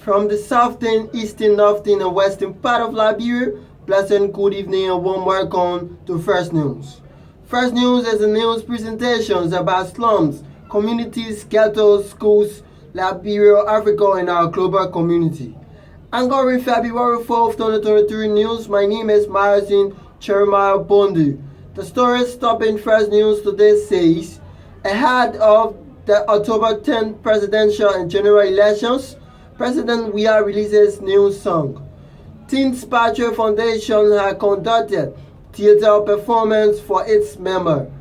From the southern, eastern, northern, and western part of Liberia, pleasant good evening and warm welcome to First News. First News is a news presentation about slums, communities, ghettos, schools, Liberia, Africa, and our global community. Ongoing February 4th, 2023 news, my name is Martin Jeremiah Bondi. The story stopping First News today says, ahead of the October 10th presidential and general elections, President Weah releases new song. Teens Patriot Foundation has conducted theater performance for its member.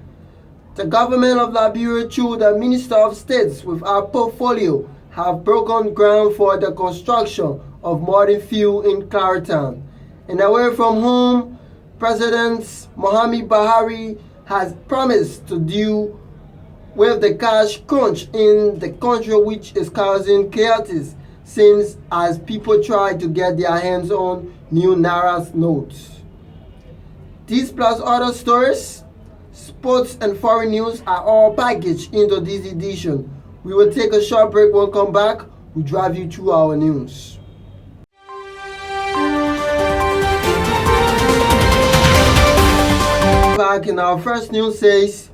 The government of Liberia, through the Minister of States with our portfolio, have broken ground for the construction of modern field in Clarendon. And away from home, President Mohamed Buhari has promised to deal with the cash crunch in the country, which is causing chaos since as people try to get their hands on new Naira notes. These plus other stories, sports and foreign news are all packaged into this edition. We will take a short break. When we come back, we'll drive you through our news. Back in our first news says,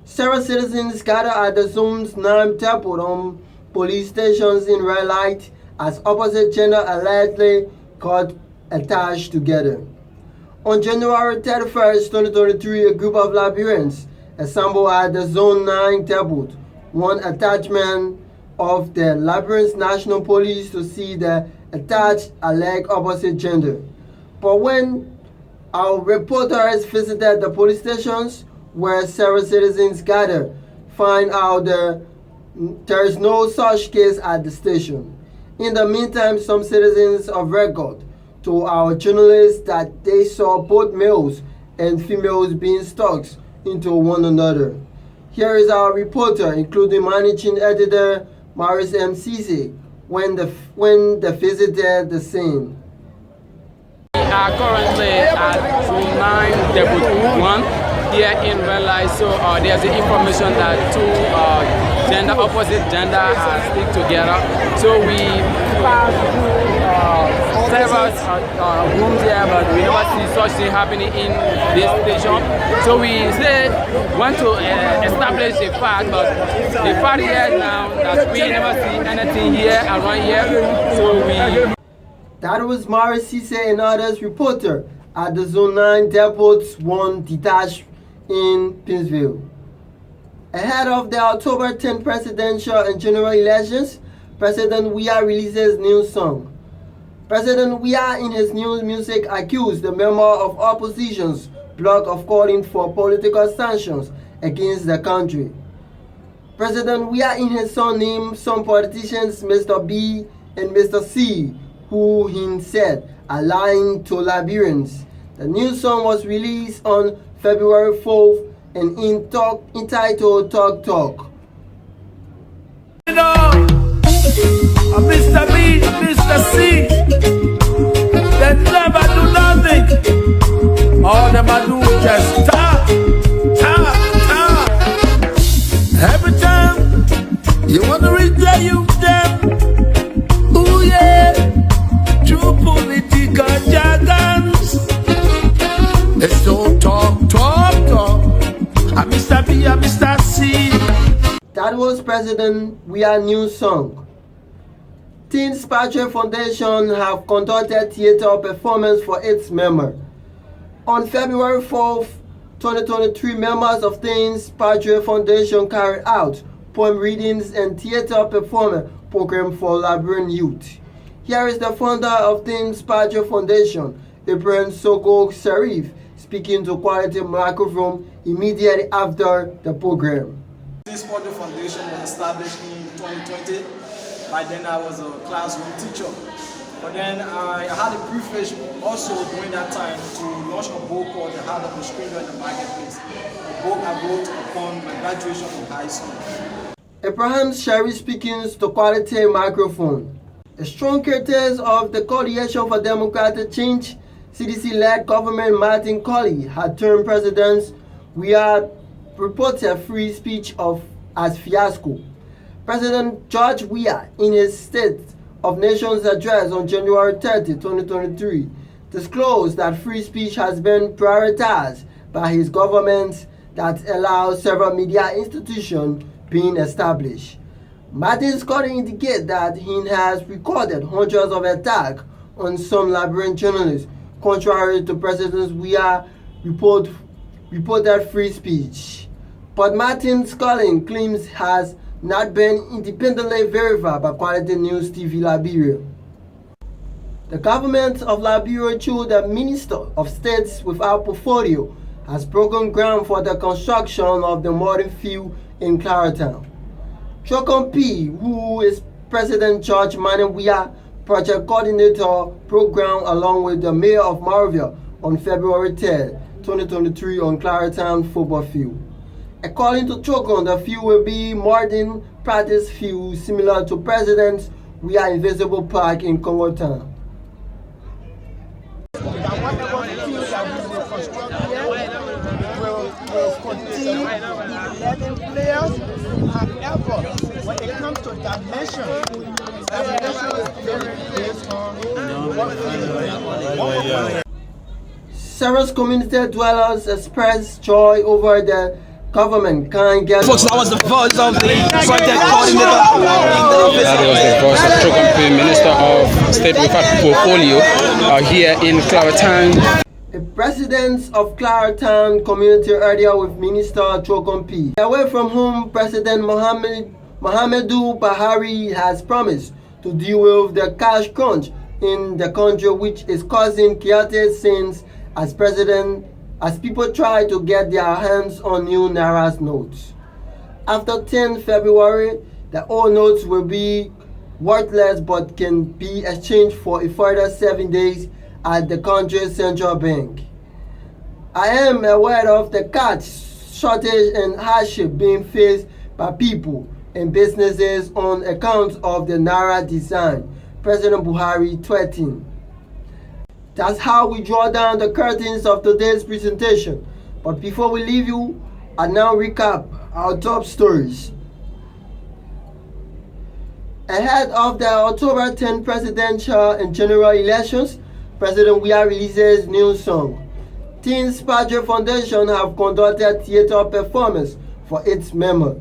several citizens gather at the Zone's 9 temple on police stations in red light as opposite gender allegedly got attached together. On January 31st, 2023, a group of Liberians assembled at the Zone 9 temple, one attachment of the Liberian National Police, to see the attached alleged opposite gender. But when our reporters visited the police stations where several citizens gathered, find out there is no such case at the station. In the meantime, some citizens of record told our journalists that they saw both males and females being stalked into one another. Here is our reporter, including managing editor Maurice MCC, when they visited the scene. We are currently at Zone 9, Depot 1. Here in Red Light, so there's the information that two opposite gender are stick together. So we pass through several rooms here, but we never see such thing happening in this station. So we want to establish the fact, but the fact here now that we never see anything here around here. So we. That was Maurice Cisse and others reporter at the Zone 9 Depot 1 detached in Pinsville. Ahead of the October 10th presidential and general elections, President Weah releases new song. President Weah in his new music accused the member of opposition's bloc of calling for political sanctions against the country. President Weah in his song named some politicians Mr. B and Mr. C, who he said are lying to Liberians. The new song was released on February 4th and entitled Talk Talk. You know, Mr. B, Mr. C, they never do nothing. All them I do is just talk. Every time you want to reach there, you them. Ooh yeah, true political jargons. Let's don't talk. I'm Mr. B, I'm Mr. C. That was President Weah new song. Teens Patriot Foundation have conducted theater performance for its member. On February 4th, 2023, members of Teens Patriot Foundation carried out poem readings and theater performance program for Liberian youth. Here is the founder of Teens Patriot Foundation, Ibrahim Sogo Sharif, speaking to Quality Microphone immediately after the program. This Patriot Foundation was established in 2020. By then I was a classroom teacher. But then I had the privilege also during that time to launch a book called The Heart of the Stranger in the Marketplace. A book I wrote upon my graduation from high school. Ibrahim Sharif speaking to Quality Microphone. A strong critic of the Coalition for Democratic Change, CDC-led government Martin Colley had termed President Weah reported free speech as fiasco. President George Weah, in his State of Nations address on January 30, 2023, disclosed that free speech has been prioritized by his government that allows several media institutions being established. Martin Scully indicated that he has recorded hundreds of attacks on some Liberian journalists, contrary to President Weah reported free speech. But Martin Scully claims has not been independently verified by Quality News TV Liberia. The government of Liberia, through the Minister of State without portfolio, has broken ground for the construction of the modern field in Claratown. Chocon P, who is President George Manneh Weah project coordinator, program along with the mayor of Monrovia on February 3, 2023 on Claratown football field. According to Chocon, the field will be modern practice field similar to President Weah Invisible Park in Congo Town. Will continue 11 players. However, when it comes to dimension is based on Several community dwellers expressed joy over the government can't get. Folks, that was the voice of the project coordinator in the office. That was the voice of Chocon P, Minister of State without portfolio, here in Claratown. The president of Claratown community area with Minister Chocon P, away from whom President Muhammadu Buhari has promised to deal with the cash crunch in the country, which is causing chaotic scenes as people try to get their hands on new Naira notes. After 10 February, the old notes will be worthless but can be exchanged for a further 7 days at the country's central bank. I am aware of the cash shortage and hardship being faced by people and businesses on account of the Naira design, President Buhari tweeting. That's how we draw down the curtains of today's presentation. But before we leave you, I now recap our top stories. Ahead of the October 10 presidential and general elections, President Weah releases new song. Teens Padre Foundation have conducted theater performance for its members.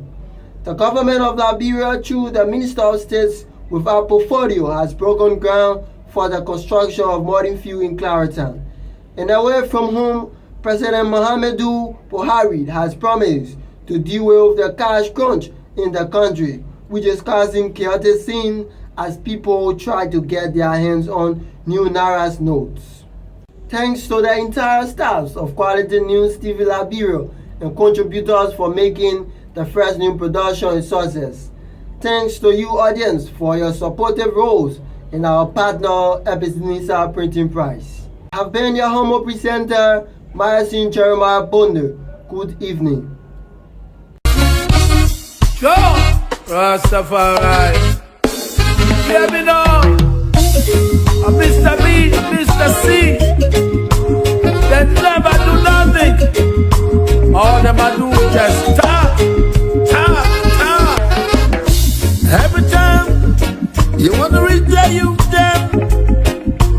The government of Liberia, through the Minister of State without portfolio, has broken ground for the construction of modern field in Claratown, and away from whom President Muhammadu Buhari has promised to deal with the cash crunch in the country, which is causing chaotic scene as people try to get their hands on new Naira notes. Thanks to the entire staffs of Quality News TV Liberia and contributors for making the Fresh News production a success. Thanks to you audience for your supportive roles in our partner Ebenezer Printing Press. I have been your humble presenter, Marcin Jeremiah Bonder. Good evening. Go! Rastafari. Hear me now. I'm Mr. B, Mr. C. They never do nothing. All them I do is just talk, talk, talk. Every time you want to reach there, you them.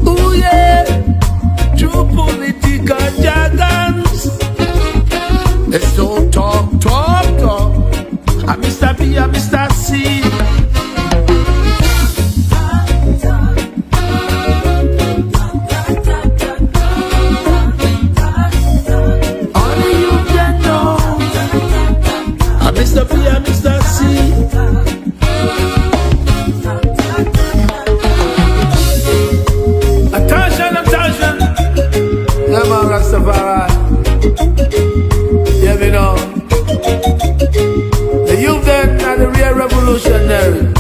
Ooh yeah. True political jargons. Let's don't talk, talk, talk. I'm Mr. B, I'm Mr. C. Mr. B and Mr. C. Attention, attention. Yeah, man, Rastafari. Yeah, me know. The youth then are the real revolutionary.